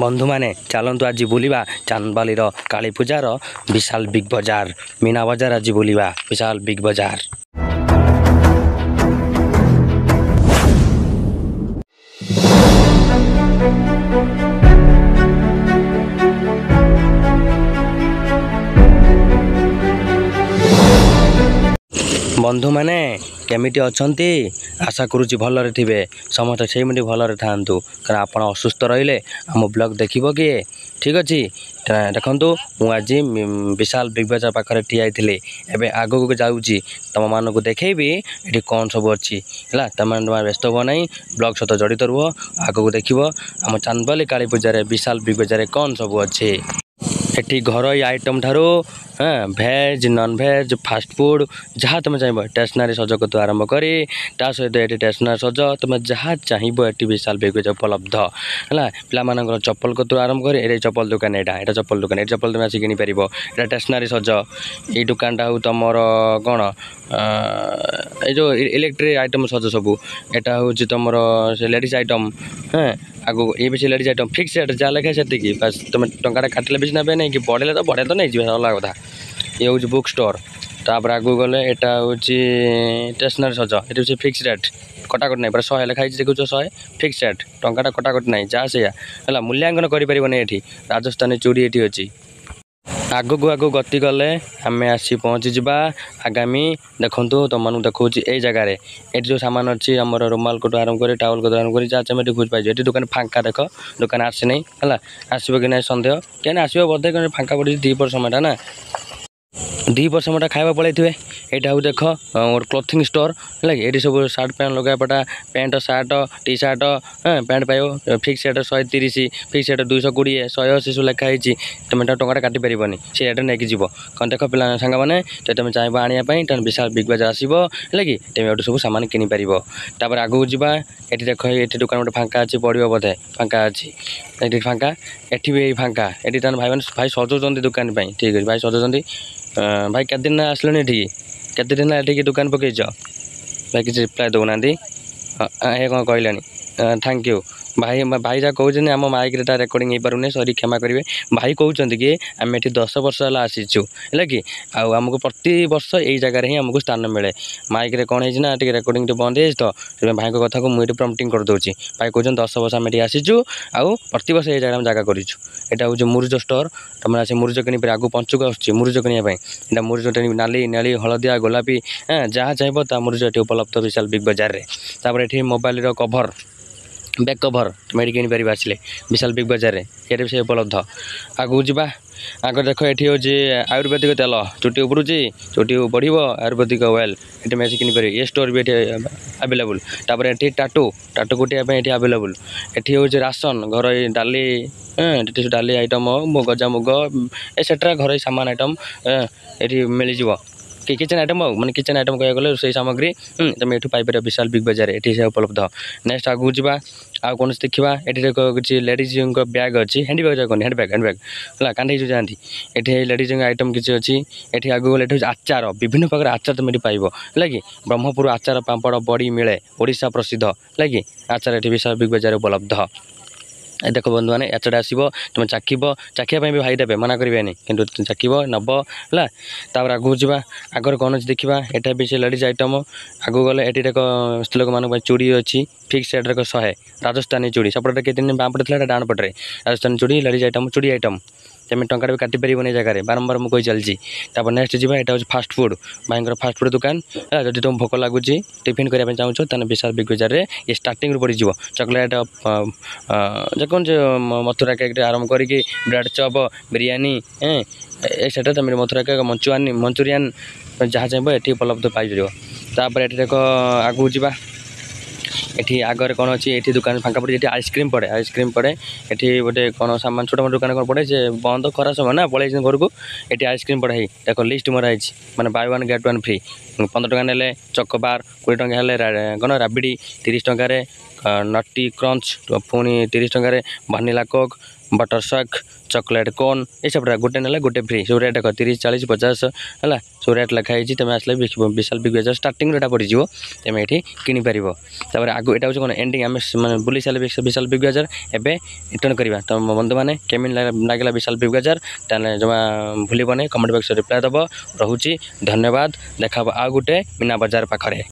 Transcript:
बंधु मैंने चलतु आज बुलवा चांदबाली काली पूजार विशाल बिग बजार मीना बजार आज बुलवा विशाल बिग बजार। बंधु मैंने केमिटी अच्छंती आशा करुच्ची भलरे थे समस्त से भलरे था कारण आप असुस्थ रहिले आम ब्लॉग देखिबो किए ठीक अच्छे देखु मुझे विशाल बिग बजार पाखे ठिया एवं आगक जाऊँगी तुम मानक देखी ये कौन सब अच्छी है तुम व्यस्त हुआ ना ब्लॉग सहित जड़ित रुह आगक देख आम चांदबाली काली पूजार विशाल बिग बजार कौन सब अच्छे एटी घर आइटम ठारू भेज नॉन भेज फास्ट फूड जहाँ तुम चाहिए स्टेशनरी सज को आरंभ करी सहित ये स्टेशनरी सज तुम जहाँ चाहिए ये विशाल बिग बजार उपलब्ध है पिला चप्पल को आरंभ कर ये चप्पल दुकान यहाँ चप्पल दुकान ये चप्पल तुम आसिक किनीपर यहाँ स्टेशनरी सज ये दुकानटा हूँ तुम कौन ये जो इलेक्ट्रिक आइटम सज सब यहाँ हूँ तुम लेडीज आइटम हाँ आगो ये भी लेडीज आइटम फिक्स रेट जहाँ लिखे से बस तुम टंका काटिले भी ना नहीं कि बढ़े तो बढ़े तो नहीं जी अलग कथा ये हूँ बुक स्टोर तापर आगू गले यहाँ हूँ स्टेशनरी सज ये फिक्स रेट कटाकट नहीं पूरा 100 लिखाई देखुच 100 फिक्स रेट टंका कटाकट नहीं जहाँ से है मूल्यांकन करें ये राजस्थानी चूड़ी ये अच्छी आगक आगक गति गले आम आसी पहुँची जा आगामी देखूँ तुम मानक देखा ये जगार ये जो सामान अच्छी आम रुमाल को आरंभ कर टावल को आरंभ कर जहाँ चाहिए खोज पाई ये दुकान फांका देख दुकान आसी नहीं है आसो कि ना सन्देह क्या आसो बोधे कहीं फांका पड़ी दीपर समयटा ना दीपर समयटा खावा पड़े यहाँ हूँ देख और क्लोथिंग स्टोर है ये सब सार्ट पैंट लगे पटा पैंट सार्ट टी सार्ट हाँ पैंट पाइब फिक्स रेट 130 फिक्स रेट 220 180 सब लिखाई तुम टंका काटी पारनि से रेट नहीं जीव कौन देख पिला सांग मैंने तो तुम चाहिए आने तुम विशाल बिग बजार आसो है कि तुम ये सब सामान किनी पार आगू जावा ये देख ये दुकान गोटे फांका अच्छी पड़ो बोधे फांका अच्छी ये फांका एटी भी फांका ये भाई मैंने भाई सजाऊँ दुकान पर ठीक है भाई सजाऊँ भाई केते दिन आसले ये केते दिन ये दुकान पकईच भाई किसी रिप्लाय दौना ये कौन कहलानी थैंक यू भाई भाई जहाँ कहते आम माइक रेकर्डिंग हो पारे सॉरी क्षमा करेंगे भाई कहते कि आम ये 10 वर्ष है आसीचु है कि आमको प्रति वर्ष यही जगह ही आमको स्थान मिले माइक रे कौन है रेकर्डिंग बंद है तो भाई कथा को मुझे प्रम्पटिंग करदे भाई कहते 10 वर्ष आम ये आसीचु आउ प्रति वर्ष ये जगह जगह करूँ यहाँ हूँ मुरुज स्टोर तुम से मुरुज किन आगू पंचक आसूँ मुरुज किनाई मुरुज नाली नाली हलदिया गोलापी जहाँ चाहिए मुरुज ये उपलब्ध विशाल बिग बजार में ये मोबाइल कभर बैक कभर तुम ये किपर आसिले विशाल बिग बजार ये भी से उपलब्ध आगू जा आगे देख ये हूँ आयुर्वेदिक तेल चुटी उपड़ुची चुटी बढ़ आयुर्वेदिक ऑयल ये मैं किपर ये स्टोर भी ये आवेलेबल तापर ये टाटू टाटू कुटिया ये आवेलेबल ये हूँ राशन घर डाली डाली आइटम गजा मुग एसेट्रा घर सामान आइटम ये मिलଯିव कि किचन आइटम माने किचन आइटम कह गले रोसई सामग्री तुम ये पाइपर विशाल बिग बजार ये से उपलब्ध नेक्स्ट आगू जा आ कौन देखा ये किसी लेडीज बैग अच्छी हैंड बैग कहनी हैंड बैग है कांधे जो जाती ये लेडीज आइटम किसी अच्छी ये आगू गले ये आचार विभिन्न प्रकार आचार तुम ये पाइब है कि ब्रह्मपुर आचार पापड़ बड़ी मिले ओडिशा प्रसिद्ध है कि आचार ये विशाल बिग बजार उपलब्ध देख बंधु मैंने आचार आसो तुम चाखब चाखियापी भी भाई देवे मना करेंगे कि चाखब नब है आगू जा आगर कौन अच्छी देखा यहाँ भी से लेडीज आइटम आगू गले ये देख स्त्री लोक मान चूड़ी अच्छी फिक्स रेट 100 राजस्थानी चूड़ी सपटे कितने बाँ पटे था डाण पटे राजस्थानी चूड़ी लेडीज आइटम चूड़ी आइटम तुम टंका भी काटी पार जगह बारंबार मुझे चलती नेक्स्ट जी यहाँ हूँ फास्ट फूड भाई फास्ट फूड दुकान है जब तुम भोक लगुच टिफिन करने चाहो तो विशाल बिग बजार में ये स्टार्टिंग पड़ज चॉकलेट जो मथुरा केक आरंभ करके ब्रेड चप बिरयानी सेटा तुम मथुरा केक मंचूरियन जहाँ चाहिए ये उपलब्ध पाइपर ये देख आगू जा ये आगे कौन अच्छी ये दुकान फांका पड़े ये आइसक्रीम पड़े ये गोटे कौन सामान छोटा मोटा दुकान कौन पड़े से बंद खरा समय ना पड़े घर को ये आइसक्रीम पड़े देख लिस्ट मराई मैंने बाय 1 गेट 1 फ्री 15 टका ने चकोबार 20 टका कौन राबिड़ी 30 टकर नटी क्रंच पुणी 30 टकर भानिला कोक बटर सक चॉकलेट कोन ये सब गोटे ना गोटे फ्री सब रेट देख 30 40 50 है सब रेट लिखाई तुम आसले विशाल बिग बजार स्टार्टिंग रेटा पड़ो तुम ये किपर आगे यहाँ हूँ कौन एंडिंग आम मैंने बुली सारे विशाल बिग बजार एवं रिटर्न करवा तुम बंधु मैंने केमी लगे विशाल बिग बजार जमा भूलबनी कमेंट बॉक्स रिप्लाई दब रोचे धन्यवाद देखा आ गोटे मीना बजार पाखे।